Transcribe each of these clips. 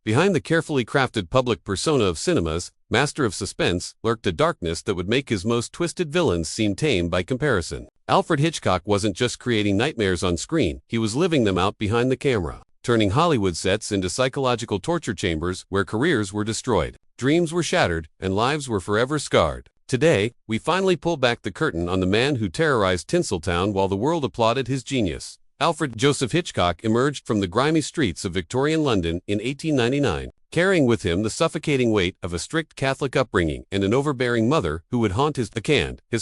Behind the carefully crafted public persona of cinema's master of suspense lurked a darkness that would make his most twisted villains seem tame by comparison. Alfred Hitchcock wasn't just creating nightmares on screen, he was living them out behind the camera, turning Hollywood sets into psychological torture chambers where careers were destroyed, dreams were shattered, and lives were forever scarred. Today, we finally pull back the curtain on the man who terrorized Tinseltown while the world applauded his genius. Alfred Joseph Hitchcock emerged from the grimy streets of Victorian London in 1899, carrying with him the suffocating weight of a strict Catholic upbringing and an overbearing mother who would haunt his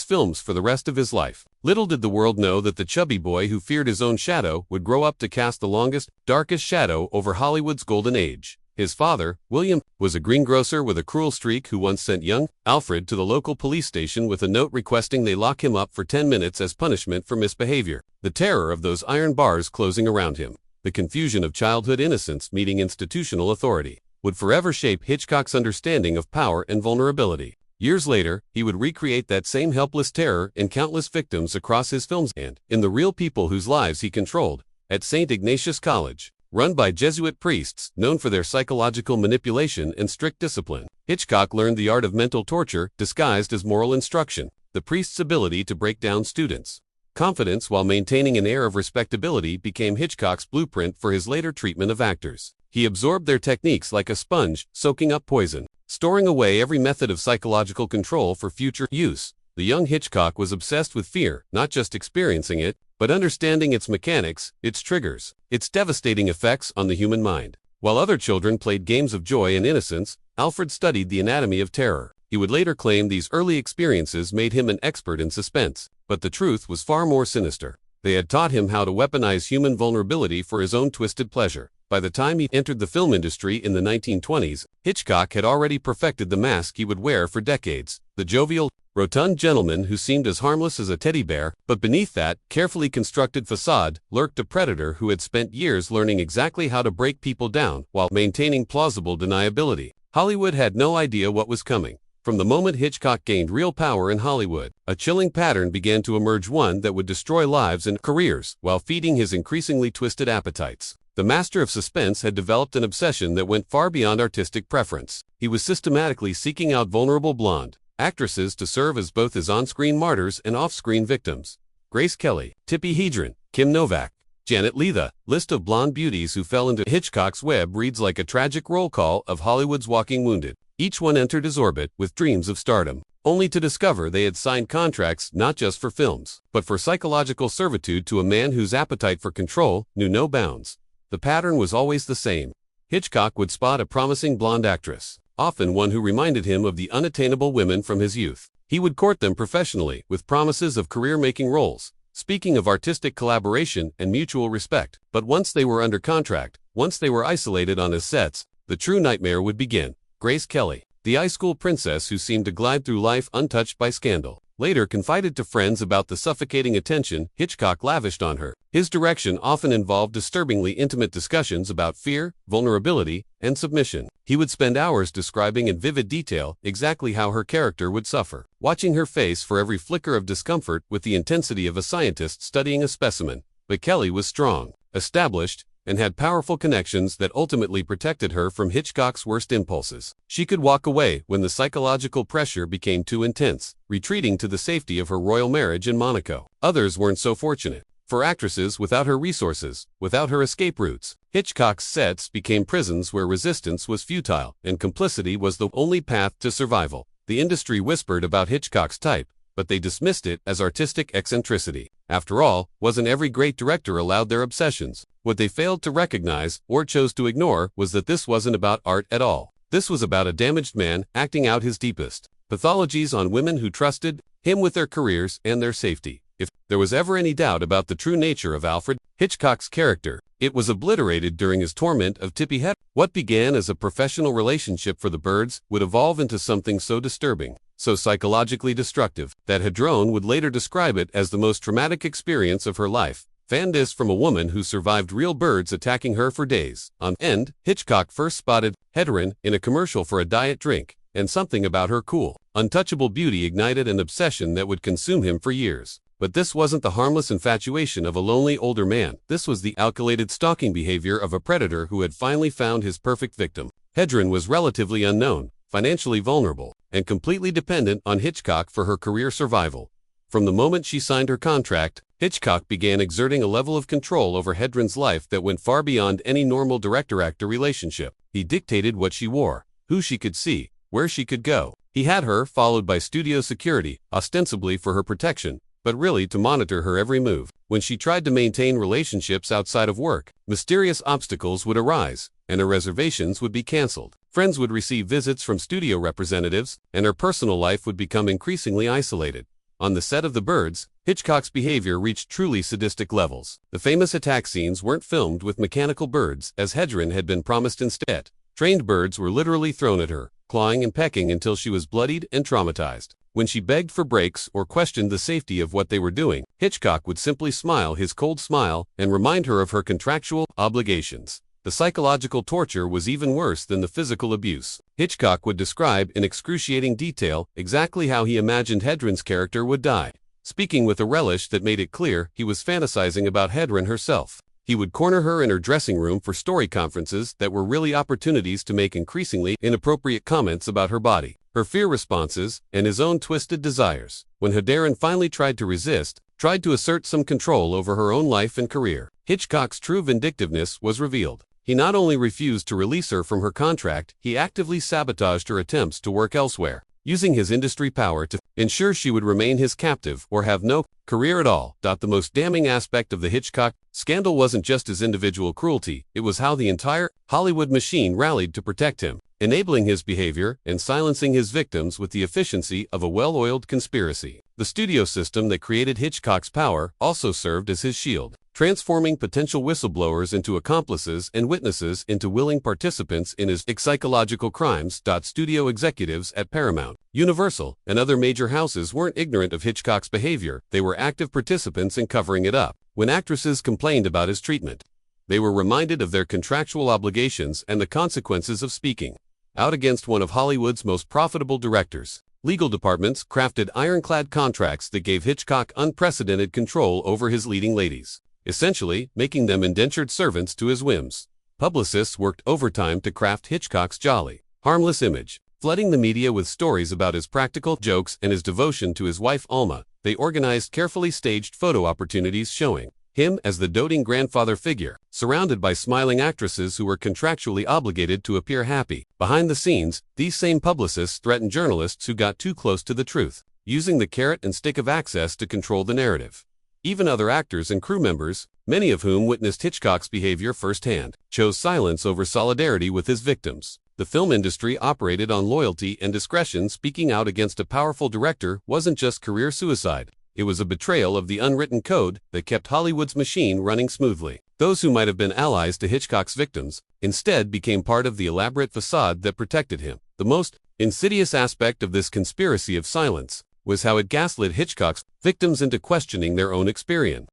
films for the rest of his life. Little did the world know that the chubby boy who feared his own shadow would grow up to cast the longest, darkest shadow over Hollywood's golden age. His father, William, was a greengrocer with a cruel streak who once sent young Alfred to the local police station with a note requesting they lock him up for 10 minutes as punishment for misbehavior. The terror of those iron bars closing around him, the confusion of childhood innocence meeting institutional authority, would forever shape Hitchcock's understanding of power and vulnerability. Years later, he would recreate that same helpless terror in countless victims across his films and in the real people whose lives he controlled. At St. Ignatius College, run by Jesuit priests known for their psychological manipulation and strict discipline, Hitchcock learned the art of mental torture disguised as moral instruction. The priest's ability to break down students' confidence while maintaining an air of respectability became Hitchcock's blueprint for his later treatment of actors. He absorbed their techniques like a sponge, soaking up poison, storing away every method of psychological control for future use. The young Hitchcock was obsessed with fear, not just experiencing it, but understanding its mechanics, its triggers, its devastating effects on the human mind. While other children played games of joy and innocence, Alfred studied the anatomy of terror. He would later claim these early experiences made him an expert in suspense, but the truth was far more sinister. They had taught him how to weaponize human vulnerability for his own twisted pleasure. By the time he entered the film industry in the 1920s, Hitchcock had already perfected the mask he would wear for decades, the jovial, rotund gentleman who seemed as harmless as a teddy bear, but beneath that carefully constructed facade lurked a predator who had spent years learning exactly how to break people down while maintaining plausible deniability. Hollywood had no idea what was coming. From the moment Hitchcock gained real power in Hollywood, a chilling pattern began to emerge, one that would destroy lives and careers while feeding his increasingly twisted appetites. The master of suspense had developed an obsession that went far beyond artistic preference. He was systematically seeking out vulnerable blonde actresses to serve as both his on-screen martyrs and off-screen victims. Grace Kelly, Tippi Hedren, Kim Novak, Janet Leigh. The list of blonde beauties who fell into Hitchcock's web reads like a tragic roll call of Hollywood's walking wounded. Each one entered his orbit with dreams of stardom, only to discover they had signed contracts not just for films, but for psychological servitude to a man whose appetite for control knew no bounds. The pattern was always the same. Hitchcock would spot a promising blonde actress, often one who reminded him of the unattainable women from his youth. He would court them professionally with promises of career-making roles, speaking of artistic collaboration and mutual respect. But once they were under contract, once they were isolated on his sets, the true nightmare would begin. Grace Kelly, the high school princess who seemed to glide through life untouched by scandal, later confided to friends about the suffocating attention Hitchcock lavished on her. His direction often involved disturbingly intimate discussions about fear, vulnerability, and submission. He would spend hours describing in vivid detail exactly how her character would suffer, watching her face for every flicker of discomfort with the intensity of a scientist studying a specimen. But Kelly was strong, established, and had powerful connections that ultimately protected her from Hitchcock's worst impulses. She could walk away when the psychological pressure became too intense, retreating to the safety of her royal marriage in Monaco. Others weren't so fortunate. For actresses without her resources, without her escape routes, Hitchcock's sets became prisons where resistance was futile and complicity was the only path to survival. The industry whispered about Hitchcock's type, but they dismissed it as artistic eccentricity. After all, wasn't every great director allowed their obsessions? What they failed to recognize, or chose to ignore, was that this wasn't about art at all. This was about a damaged man acting out his deepest pathologies on women who trusted him with their careers and their safety. If there was ever any doubt about the true nature of Alfred Hitchcock's character, it was obliterated during his torment of Tippi Hedren. What began as a professional relationship for the birds would evolve into something so disturbing, so psychologically destructive, that Hedren would later describe it as the most traumatic experience of her life. Fan this from a woman who survived real birds attacking her for days on end. Hitchcock first spotted Hedren in a commercial for a diet drink, and something about her cool, untouchable beauty ignited an obsession that would consume him for years. But this wasn't the harmless infatuation of a lonely older man. This was the calculated stalking behavior of a predator who had finally found his perfect victim. Hedren was relatively unknown, financially vulnerable, and completely dependent on Hitchcock for her career survival. From the moment she signed her contract, Hitchcock began exerting a level of control over Hedren's life that went far beyond any normal director-actor relationship. He dictated what she wore, who she could see, where she could go. He had her followed by studio security, ostensibly for her protection, but really to monitor her every move. When she tried to maintain relationships outside of work, mysterious obstacles would arise, and her reservations would be canceled. Friends would receive visits from studio representatives, and her personal life would become increasingly isolated. On the set of The Birds, Hitchcock's behavior reached truly sadistic levels. The famous attack scenes weren't filmed with mechanical birds, as Hedren had been promised instead. Trained birds were literally thrown at her, clawing and pecking until she was bloodied and traumatized. When she begged for breaks or questioned the safety of what they were doing, Hitchcock would simply smile his cold smile and remind her of her contractual obligations. The psychological torture was even worse than the physical abuse. Hitchcock would describe in excruciating detail exactly how he imagined Hedren's character would die, speaking with a relish that made it clear he was fantasizing about Hedren herself. He would corner her in her dressing room for story conferences that were really opportunities to make increasingly inappropriate comments about her body, her fear responses, and his own twisted desires. When Hedren finally tried to resist, tried to assert some control over her own life and career, Hitchcock's true vindictiveness was revealed. He not only refused to release her from her contract, he actively sabotaged her attempts to work elsewhere, using his industry power to ensure she would remain his captive or have no career at all. The most damning aspect of the Hitchcock scandal wasn't just his individual cruelty, it was how the entire Hollywood machine rallied to protect him, enabling his behavior and silencing his victims with the efficiency of a well-oiled conspiracy. The studio system that created Hitchcock's power also served as his shield, transforming potential whistleblowers into accomplices and witnesses into willing participants in his psychological crimes. Studio executives at Paramount, Universal, and other major houses weren't ignorant of Hitchcock's behavior, they were active participants in covering it up. When actresses complained about his treatment, they were reminded of their contractual obligations and the consequences of speaking out against one of Hollywood's most profitable directors. Legal departments crafted ironclad contracts that gave Hitchcock unprecedented control over his leading ladies, essentially making them indentured servants to his whims. Publicists worked overtime to craft Hitchcock's jolly, harmless image, flooding the media with stories about his practical jokes and his devotion to his wife Alma. They organized carefully staged photo opportunities showing him as the doting grandfather figure, surrounded by smiling actresses who were contractually obligated to appear happy. Behind the scenes, these same publicists threatened journalists who got too close to the truth, using the carrot and stick of access to control the narrative. Even other actors and crew members, many of whom witnessed Hitchcock's behavior firsthand, chose silence over solidarity with his victims. The film industry operated on loyalty and discretion. Speaking out against a powerful director wasn't just career suicide. It was a betrayal of the unwritten code that kept Hollywood's machine running smoothly. Those who might have been allies to Hitchcock's victims, instead became part of the elaborate facade that protected him. The most insidious aspect of this conspiracy of silence was how it gaslit Hitchcock's victims into questioning their own experience.